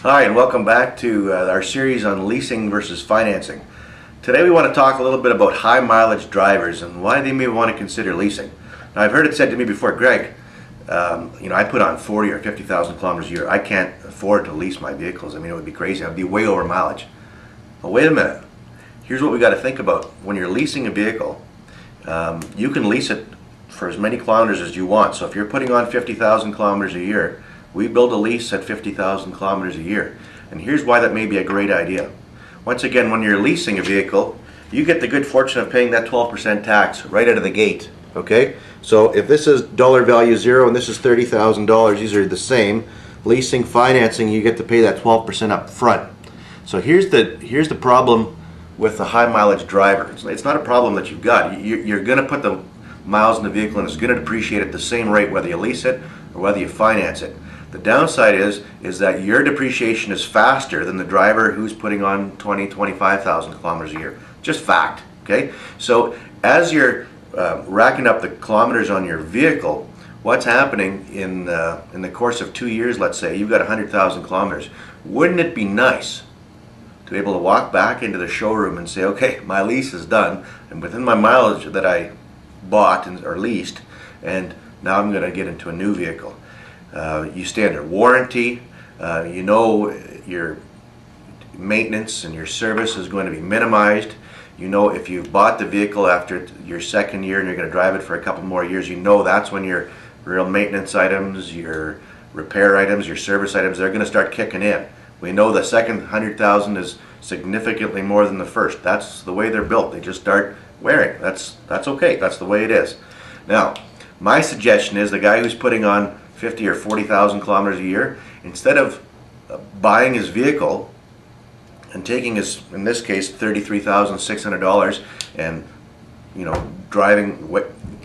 Hi, and welcome back to our series on leasing versus financing. Today we want to talk a little bit about high mileage drivers and why they may want to consider leasing. Now, I've heard it said to me before, Greg, I put on 40 or 50,000 kilometers a year. I can't afford to lease my vehicles. I mean, it would be crazy. I'd be way over mileage. Well, wait a minute. Here's what we got to think about. When you're leasing a vehicle, you can lease it for as many kilometers as you want. So if you're putting on 50,000 kilometers a year, we build a lease at 50,000 kilometers a year. And here's why that may be a great idea. Once again, when you're leasing a vehicle, you get the good fortune of paying that 12% tax right out of the gate. Okay? So if this is dollar value zero and this is $30,000, these are the same. Leasing, financing, you get to pay that 12% up front. So here's the problem with the high mileage driver. It's not a problem that you've got. You're going to put the miles in the vehicle and it's going to depreciate at the same rate whether you lease it or whether you finance it. The downside is that your depreciation is faster than the driver who's putting on 25,000 kilometers a year. Just fact, okay? So as you're racking up the kilometers on your vehicle, what's happening in the course of 2 years, let's say, you've got 100,000 kilometers. Wouldn't it be nice to be able to walk back into the showroom and say, okay, my lease is done, and within my mileage that I bought or leased, and now I'm going to get into a new vehicle. You stay under warranty, you know your maintenance and your service is going to be minimized. You know if you've bought the vehicle after your second year and you're going to drive it for a couple more years, you know that's when your real maintenance items, your repair items, your service items, they're going to start kicking in. We know the second 100,000 is significantly more than the first. That's the way they're built. They just start wearing. That's okay. That's the way it is. Now, my suggestion is the guy who's putting on 50 or 40,000 kilometers a year, instead of buying his vehicle and taking his, in this case, $33,600 and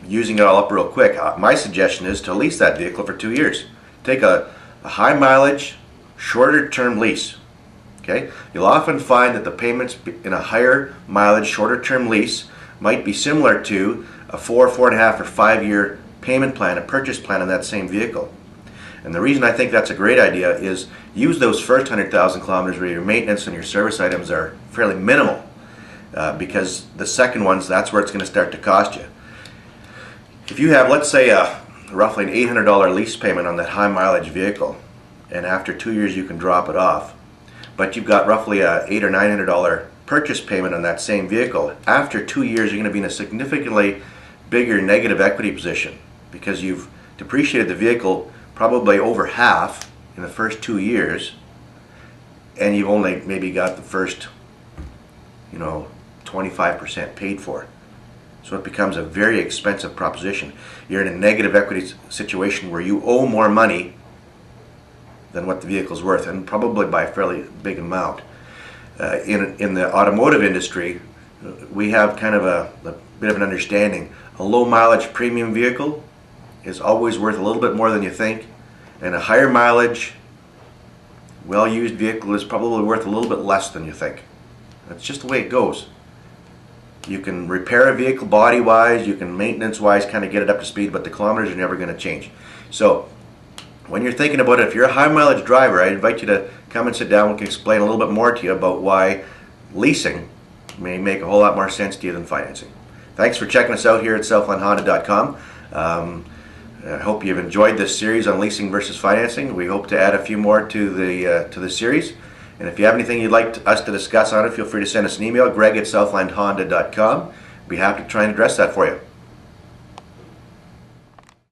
using it all up real quick, my suggestion is to lease that vehicle for 2 years. Take a high mileage, shorter term lease. Okay, you'll often find that the payments in a higher mileage, shorter term lease might be similar to a 4.5 or 5 year payment plan, a purchase plan on that same vehicle. And the reason I think that's a great idea is use those first 100,000 kilometers where your maintenance and your service items are fairly minimal, because the second ones, that's where it's going to start to cost you. If you have, let's say, roughly an $800 lease payment on that high mileage vehicle, and after 2 years you can drop it off, but you've got roughly a $800 or $900 purchase payment on that same vehicle, after 2 years you're going to be in a significantly bigger negative equity position, because you've depreciated the vehicle probably over half in the first 2 years, and you've only maybe got the first 25% paid for. So it becomes a very expensive proposition. You're in a negative equity situation where you owe more money than what the vehicle's worth, and probably by a fairly big amount. In the automotive industry, we have kind of a bit of an understanding. A low mileage premium vehicle is always worth a little bit more than you think, and a higher mileage, well-used vehicle is probably worth a little bit less than you think. That's just the way it goes. You can repair a vehicle body-wise, you can maintenance-wise kind of get it up to speed, but the kilometers are never going to change. So when you're thinking about it, if you're a high mileage driver, I invite you to come and sit down. We can explain a little bit more to you about why leasing may make a whole lot more sense to you than financing. Thanks for checking us out here at southlandhonda.com. I hope you've enjoyed this series on leasing versus financing. We hope to add a few more to the series. And if you have anything you'd like us to discuss on it, feel free to send us an email, greg@southlandhonda.com. Be happy to try and address that for you.